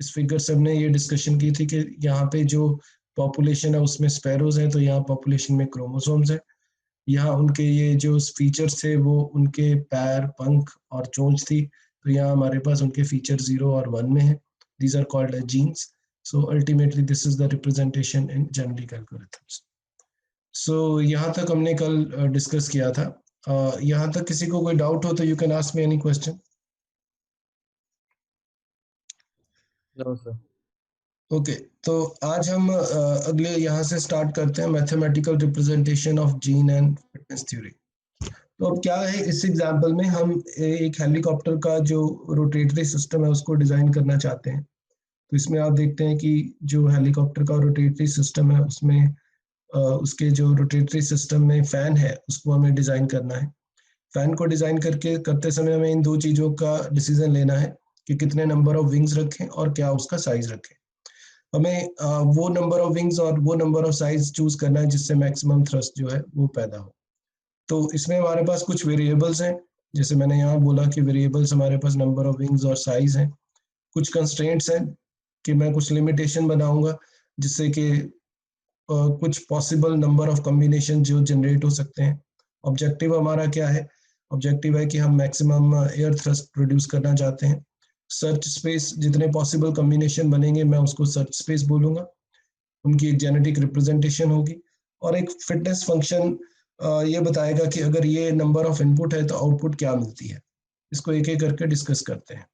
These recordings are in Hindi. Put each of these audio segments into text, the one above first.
इस फिगर से हमने ये डिस्कशन की थी कि यहाँ पे जो पॉपुलेशन है उसमें स्पैरोज है, तो यहाँ पॉपुलेशन में क्रोमोसोम्स है। यहाँ उनके ये जो फीचर्स थे वो उनके पैर, पंख और चोंच थी, तो यहाँ हमारे पास उनके फीचर 0 और 1 में है। These are called as genes. So ultimately this is the representation in genetic algorithms. So यहाँ तक हमने कल डिस्कस किया था। यहाँ तक किसी को कोई डाउट हो तो you can ask me any question. No sir. Okay, तो आज हम अगले यहाँ से स्टार्ट करते हैं, mathematical representation of gene and fitness theory. तो अब क्या है, इस एग्जांपल में हम एक हेलीकॉप्टर का जो रोटेटरी सिस्टम है उसको डिजाइन करना चाहते हैं। तो इसमें आप देखते हैं कि जो हेलीकॉप्टर का रोटेटरी सिस्टम है उसमें उसके जो रोटेटरी सिस्टम में फैन है उसको हमें डिजाइन करना है। फैन को डिजाइन करते समय हमें इन दो चीजों का डिसीजन लेना है कि कितने नंबर ऑफ विंग्स रखें और क्या उसका साइज रखें। हमें वो नंबर ऑफ विंग्स और वो नंबर ऑफ साइज चूज करना है जिससे मैक्सिमम थ्रस्ट जो है वो पैदा हो। तो इसमें हमारे पास कुछ वेरिएबल्स हैं, जैसे मैंने यहाँ बोला कि वेरिएबल्स हमारे पास नंबर ऑफ विंग्स और साइज हैं। कुछ कंस्ट्रेंट्स हैं कि मैं कुछ लिमिटेशन बनाऊंगा जिससे कि कुछ पॉसिबल नंबर ऑफ कॉम्बिनेशन जो जनरेट हो सकते हैं। ऑब्जेक्टिव हमारा क्या है? ऑब्जेक्टिव है कि हम मैक्सिमम एयर थ्रस्ट प्रोड्यूस करना चाहते हैं। सर्च स्पेस, जितने पॉसिबल कॉम्बिनेशन बनेंगे मैं उसको सर्च स्पेस बोलूंगा, उनकी एक जेनेटिक रिप्रेजेंटेशन होगी। और एक फिटनेस फंक्शन ये बताएगा कि अगर ये नंबर ऑफ इनपुट है तो आउटपुट क्या मिलती है। इसको एक एक करके डिस्कस करते हैं।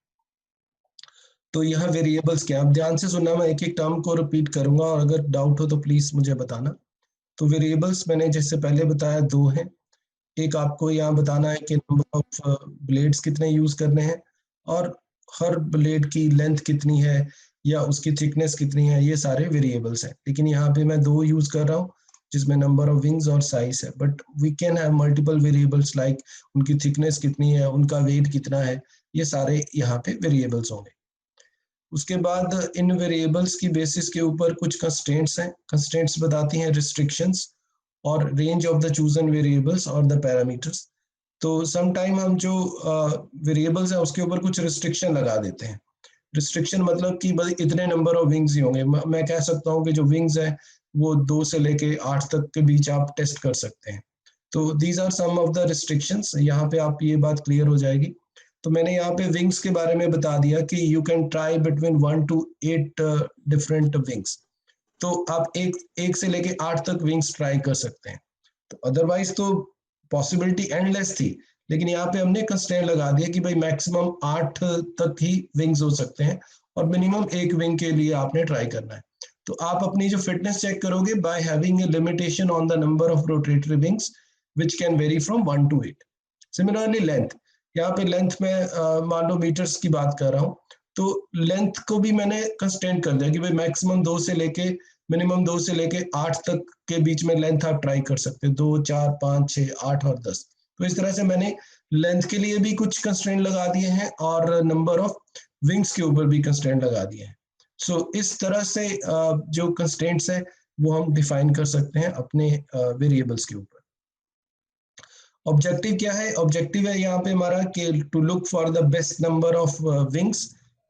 तो यहाँ वेरिएबल्स क्या, आप ध्यान से सुनना, मैं एक एक टर्म को रिपीट करूंगा और अगर डाउट हो तो प्लीज मुझे बताना। तो वेरिएबल्स मैंने जैसे पहले बताया दो हैं। एक आपको यहाँ बताना है कि नंबर ऑफ ब्लेड्स कितने यूज करने हैं और हर ब्लेड की लेंथ कितनी है या उसकी थिकनेस कितनी है, ये सारे वेरिएबल्स हैं। लेकिन यहाँ पे मैं दो यूज कर रहा हूँ जिसमें नंबर ऑफ विंग्स और साइज है, but we can have multiple variables like उनकी थिकनेस कितनी है, उनका वेट कितना है, ये सारे यहाँ पे वेरिएबल्स होंगे। उसके बाद इन वेरिएबल्स की बेसिस के ऊपर कुछ कंस्ट्रेंट्स हैं। कंस्ट्रेंट्स बताती हैं रिस्ट्रिक्शंस और range of the chosen variables और द पैरामीटर्स। तो सम टाइम हम जो वेरिएबल्स है उसके ऊपर कुछ रिस्ट्रिक्शन लगा देते हैं। रिस्ट्रिक्शन मतलब कि भाई इतने नंबर ऑफ विंग्स ही होंगे। मैं कह सकता हूँ कि जो विंग्स है वो 2 से लेके 8 तक के बीच आप टेस्ट कर सकते हैं। तो these are some of the restrictions. यहाँ पे आप ये बात क्लियर हो जाएगी। तो मैंने यहाँ पे विंग्स के बारे में बता दिया कि you can try between 1 to 8 different wings. तो आप एक से लेके 8 तक विंग्स ट्राई कर सकते हैं। तो अदरवाइज तो पॉसिबिलिटी एंडलेस थी, लेकिन यहाँ पे हमने कंस्ट्रेंट लगा दिया कि भाई मैक्सिमम 8 तक ही विंग्स हो सकते हैं और मिनिमम एक विंग के लिए आपने ट्राई करना है। तो आप अपनी जो फिटनेस चेक करोगे by having a limitation on the number of rotatory wings which can vary from 1 to 8। Similarly length, यहाँ पे लेंथ में मान लो मीटर्स की बात कर रहा हूँ, तो लेंथ को भी मैंने कंस्टेंट कर दिया कि भाई मैक्सिमम 2 से लेके मिनिमम 2 से लेके 8 तक के बीच में लेंथ आप ट्राई कर सकते हैं, 2, 4, 5, 6, 8 और 10। तो इस तरह से मैंने लेंथ के लिए भी कुछ कंस्ट्रेंट लगा दिए हैं और नंबर ऑफ विंग्स के ऊपर भी कंस्ट्रेंट लगा दिए हैं। सो इस तरह से जो कंस्ट्रेंट्स है वो हम डिफाइन कर सकते हैं अपने वेरिएबल्स के ऊपर। ऑब्जेक्टिव क्या है? ऑब्जेक्टिव है यहाँ पे हमारा कि to look for the best number of wings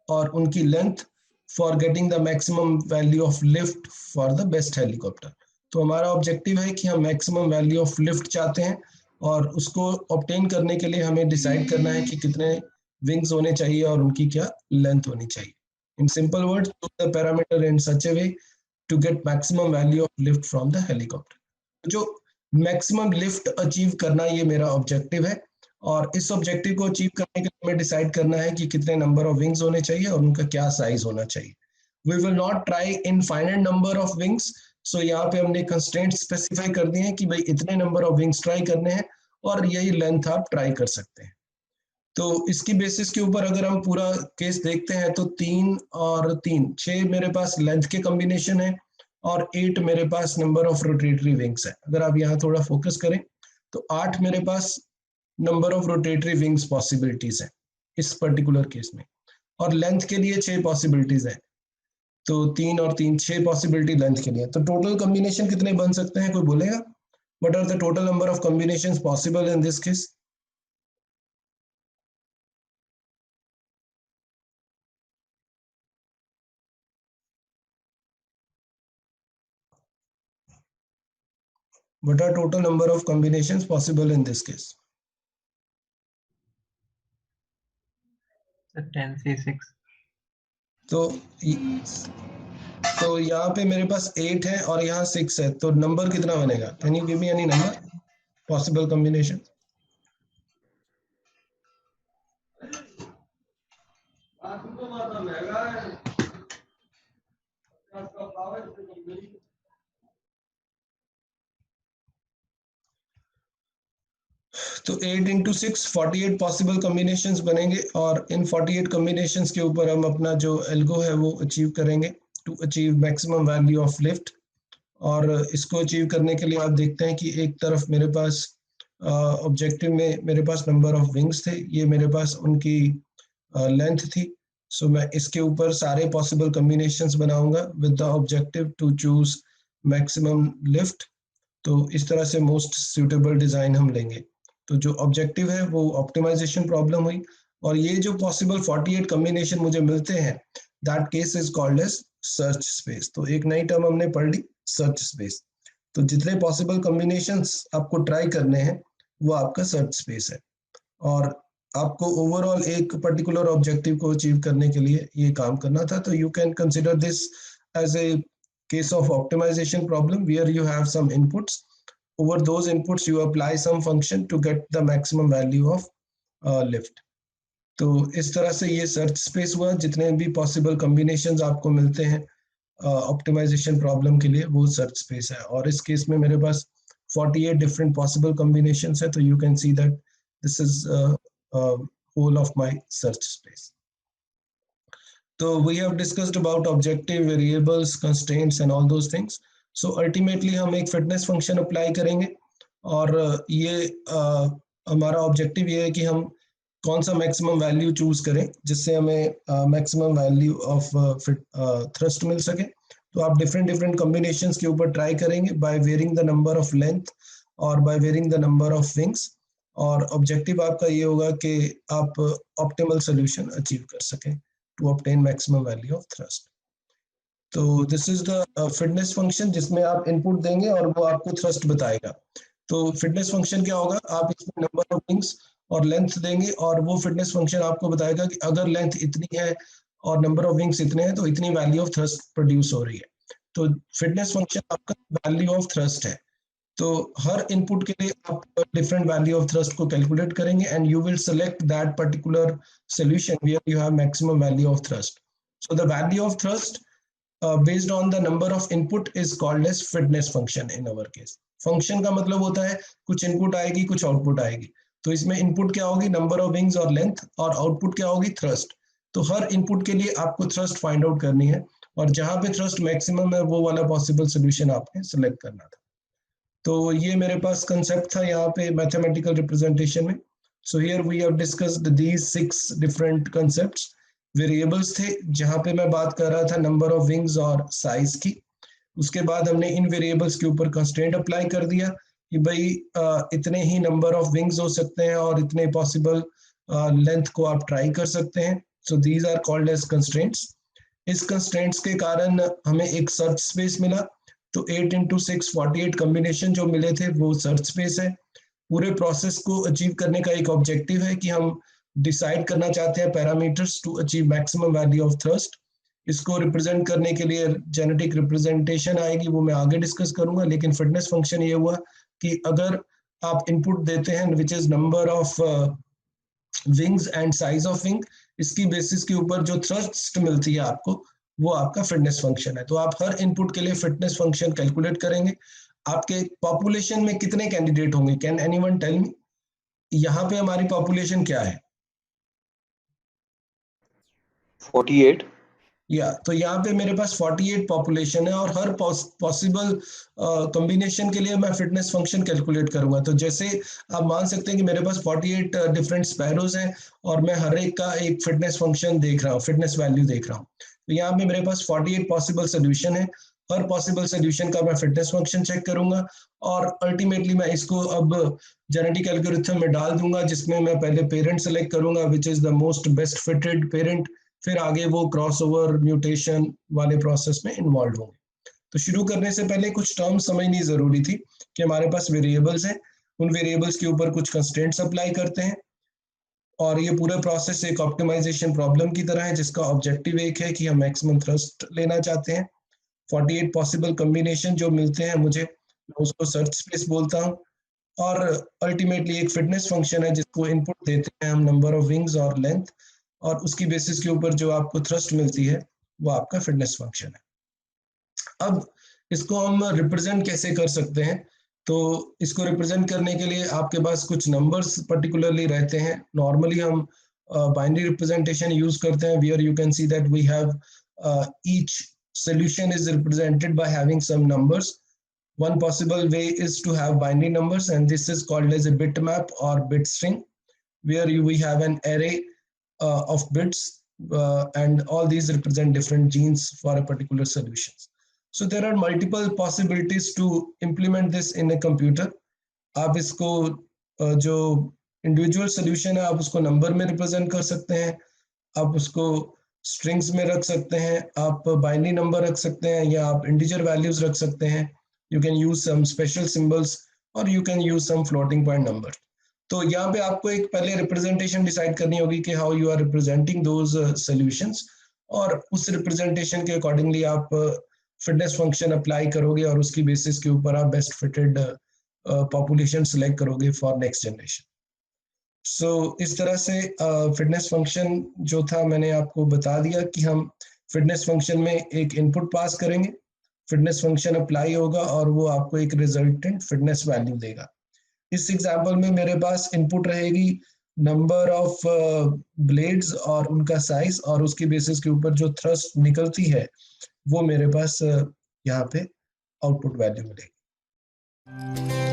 और उनकी length for getting the maximum value of lift for the best helicopter. तो हमारा ऑब्जेक्टिव है कि हम मैक्सिमम वैल्यू ऑफ लिफ्ट चाहते हैं और उसको ऑब्टेन करने के लिए हमें डिसाइड करना है कि कितने विंग्स होने चाहिए और उनकी क्या लेंथ होनी चाहिए। In simple words, the parameter in such a way to get maximum value of lift from the helicopter. जो मैक्सिमम लिफ्ट अचीव करना ये मेरा ऑब्जेक्टिव है और इस ऑब्जेक्टिव को अचीव करने के लिए हमें डिसाइड करना है कि कितने नंबर ऑफ विंग्स होने चाहिए और उनका क्या साइज होना चाहिए। We will not try infinite number of wings. So यहाँ पे हमने कंस्ट्रेंट स्पेसिफाई कर दिए हैं कि भाई इतने नंबर ऑफ विंग्स ट्राई करने हैं और यही लेंथ आप ट्राई कर सकते हैं। तो इसकी बेसिस के ऊपर अगर हम पूरा केस देखते हैं तो 3 और 3 6 मेरे पास लेंथ के कॉम्बिनेशन है और 8 मेरे पास नंबर ऑफ रोटेटरी विंग्स है। अगर आप यहाँ थोड़ा फोकस करें तो 8 मेरे पास number of rotatory wings possibilities है इस पर्टिकुलर केस में, और लेंथ के लिए 6 पॉसिबिलिटीज है। तो 3 और 3 6 पॉसिबिलिटी लेंथ के लिए। तो टोटल कॉम्बिनेशन कितने बन सकते हैं, कोई बोलेगा? What are the total number of combinations possible in this case? What are total number of combinations possible in this case? 10C6. तो यहाँ पे मेरे पास 8 है और यहाँ 6 है, तो नंबर कितना बनेगा? Can you give me any number possible combination? तो 8 इंटू 6 48 पॉसिबल कॉम्बिनेशंस बनेंगे और इन 48 कॉम्बिनेशंस के ऊपर हम अपना जो एल्गो है वो अचीव करेंगे to achieve maximum value of lift. और इसको अचीव करने के लिए आप देखते हैं कि एक तरफ मेरे पास ऑब्जेक्टिव में मेरे पास नंबर ऑफ विंग्स थे, ये मेरे पास उनकी लेंथ थी। सो मैं इसके ऊपर सारे पॉसिबल कॉम्बिनेशंस बनाऊंगा with the objective to choose maximum lift. तो इस तरह से मोस्ट सूटेबल डिजाइन हम लेंगे। तो जो ऑब्जेक्टिव है वो ऑप्टिमाइजेशन प्रॉब्लम हुई, और ये जो पॉसिबल 48 कॉम्बिनेशन मुझे मिलते हैं, that case is called as search space. तो एक नई टर्म हमने पढ़ ली, सर्च स्पेस। तो जितने पॉसिबल कॉम्बिनेशंस आपको ट्राई करने हैं वो आपका सर्च स्पेस है, और आपको ओवरऑल एक पर्टिकुलर ऑब्जेक्टिव को अचीव करने के लिए ये काम करना था। तो you can consider this as a case of optimization problem where you have some inputs. Over those inputs you apply some function to get the maximum value of lift. तो इस तरह से ये सर्च स्पेस हुआ। जितने भी पॉसिबल कॉम्बिनेशंस आपको मिलते हैं ऑप्टिमाइजेशन प्रॉब्लम के लिए, वो सर्च स्पेस है। और इस केस में मेरे पास 48 डिफरेंट पॉसिबल कॉम्बिनेशंस है। तो you can see that this is whole of my search space. So we have discussed about objective, variables, constraints and all those things. So ultimately हम एक fitness function apply करेंगे, और ये हमारा ऑब्जेक्टिव ये है कि हम कौन सा मैक्सिमम वैल्यू चूज करें जिससे हमें मैक्सिमम वैल्यू ऑफ थ्रस्ट मिल सके। तो आप डिफरेंट डिफरेंट कॉम्बिनेशंस के ऊपर ट्राई करेंगे by varying the number of length और by varying the number of wings, और ऑब्जेक्टिव आपका ये होगा कि आप ऑप्टिमल सोल्यूशन अचीव कर सकें to obtain maximum value of thrust. तो this is the fitness function जिसमें आप इनपुट देंगे और वो आपको थ्रस्ट बताएगा। तो फिटनेस फंक्शन क्या होगा, आप इसमें नंबर ऑफ विंग्स और लेंथ देंगे, और वो फिटनेस फंक्शन आपको बताएगा कि अगर लेंथ इतनी है और नंबर ऑफ विंग्स इतने हैं तो इतनी वैल्यू ऑफ थ्रस्ट प्रोड्यूस हो रही है। तो फिटनेस फंक्शन आपका वैल्यू ऑफ थ्रस्ट है। तो हर इनपुट के लिए आप डिफरेंट वैल्यू ऑफ थ्रस्ट को कैलकुलेट करेंगे and you will select that particular solution where you have maximum value of thrust. So the value of thrust based on the number of input is called as fitness function in our case. Function का मतलब होता है कुछ इनपुट आएगी कुछ आउटपुट आएगी। तो इसमें इनपुट क्या होगी, नंबर ऑफ विंग्स और लेंथ, और आउटपुट क्या होगी, थ्रस्ट। तो हर इनपुट के लिए आपको थ्रस्ट फाइंड आउट करनी है, और जहां पे थ्रस्ट मैक्सिमम है वो वाला पॉसिबल सोल्यूशन आपने सेलेक्ट करना था। तो ये मेरे पास कंसेप्ट था यहाँ पे मैथमेटिकल रिप्रेजेंटेशन में। So here we have discussed these 6 different concepts. Variables थे जहाँ पे मैं बात कर रहा था नंबर ऑफ विंग्स और साइज की। उसके बाद हमने इन वेरिएबल्स के ऊपर कंस्ट्रेंट अप्लाई कर दिया कि भाई इतने ही नंबर ऑफ विंग्स हो सकते हैं और इतने पॉसिबल लेंथ को आप ट्राई कर सकते हैं। So these are called as constraints. इस कंस्ट्रेंट्स के कारण हमें एक सर्च स्पेस मिला। तो 8 इंटू 6 48 कॉम्बिनेशन जो मिले थे वो सर्च स्पेस है। पूरे प्रोसेस को अचीव करने का एक ऑब्जेक्टिव है कि हम डिसाइड करना चाहते हैं parameters to achieve maximum value of thrust. इसको रिप्रेजेंट करने के लिए जेनेटिक रिप्रेजेंटेशन आएगी, वो मैं आगे डिस्कस करूंगा। लेकिन फिटनेस फंक्शन ये हुआ कि अगर आप इनपुट देते हैं which is number of wings and size of wing, इसकी बेसिस के ऊपर जो थ्रस्ट मिलती है आपको, वो आपका फिटनेस फंक्शन है। तो आप हर इनपुट के लिए फिटनेस फंक्शन कैलकुलेट करेंगे। आपके पॉपुलेशन में कितने कैंडिडेट होंगे, कैन एनीवन टेल मी? यहाँ पे हमारी पॉपुलेशन क्या है? 48। या तो यहाँ पे मेरे पास 48 पॉपुलेशन है, और हर पॉसिबल कॉम्बिनेशन के लिए मैं फिटनेस फंक्शन कैलकुलेट करूंगा। तो जैसे आप मान सकते हैं कि मेरे पास 48 डिफरेंट स्पैरोज हैं और मैं हर एक का एक फिटनेस फंक्शन देख रहा हूँ, फिटनेस वैल्यू देख रहा हूँ। तो यहाँ पे मेरे पास 48 पॉसिबल सोल्यूशन है। हर पॉसिबल सोल्यूशन का मैं फिटनेस फंक्शन चेक करूंगा, और अल्टीमेटली मैं इसको अब जेनेटिक एल्गोरिथम में डाल दूंगा, जिसमें मैं पहले पेरेंट सेलेक्ट करूंगा which is the most best fitted parent. फिर आगे वो क्रॉसओवर म्यूटेशन वाले प्रोसेस में इन्वॉल्व होंगे। तो शुरू करने से पहले कुछ टर्म्स समझनी जरूरी थी कि हमारे पास वेरिएबल्स हैं, उन वेरिएबल्स के ऊपर कुछ कंस्ट्रेंट्स अप्लाई करते हैं, और ये पूरा प्रोसेस एक ऑप्टिमाइजेशन प्रॉब्लम की तरह है जिसका ऑब्जेक्टिव एक है कि हम मैक्सिमम थ्रस्ट लेना चाहते हैं। 48 पॉसिबल कॉम्बिनेशन जो मिलते हैं मुझे, मैं उसको सर्च स्पेस बोलता हूँ, और अल्टीमेटली एक फिटनेस फंक्शन है जिसको इनपुट देते हैं हम नंबर ऑफ विंग्स और लेंथ, और उसकी बेसिस के ऊपर जो आपको थ्रस्ट मिलती है वो आपका फिटनेस फंक्शन है। अब इसको हम रिप्रेजेंट कैसे कर सकते हैं? तो इसको रिप्रेजेंट करने के लिए आपके पास कुछ नंबर्स पर्टिकुलरली रहते हैं। नॉर्मली हम बाइनरी रिप्रेजेंटेशन यूज करते हैं, where you can see that we have each solution is represented by having some numbers. One possible way is to have binary numbers, and this is called as a bitmap or bit string, where we have an array of bits, and all these represent different genes for a particular solution. So there are multiple possibilities to implement this in a computer. आप इसको जो इंडिविजुअल सोल्यूशन है आप उसको नंबर में रिप्रेजेंट कर सकते हैं, आप उसको स्ट्रिंग्स में रख सकते हैं, आप बाइनरी नंबर रख सकते हैं, या आप इंटीजर वैल्यूज रख सकते हैं। You can use some special symbols, और you can use some floating point number. तो यहाँ पे आपको एक पहले रिप्रेजेंटेशन डिसाइड करनी होगी कि how you are representing those solutions, और उस रिप्रेजेंटेशन के अकॉर्डिंगली आप फिटनेस फंक्शन अप्लाई करोगे, और उसकी बेसिस के ऊपर आप बेस्ट फिटेड पॉपुलेशन सिलेक्ट करोगे फॉर नेक्स्ट जनरेशन। सो इस तरह से फिटनेस फंक्शन जो था मैंने आपको बता दिया कि हम फिटनेस फंक्शन में एक इनपुट पास करेंगे, फिटनेस फंक्शन अप्लाई होगा और वो आपको एक रिजल्टेंट फिटनेस वैल्यू देगा। इस एग्जांपल में मेरे पास इनपुट रहेगी नंबर ऑफ ब्लेड्स और उनका साइज, और उसकी बेसिस के ऊपर जो थ्रस्ट निकलती है वो मेरे पास यहाँ पे आउटपुट वैल्यू मिलेगी।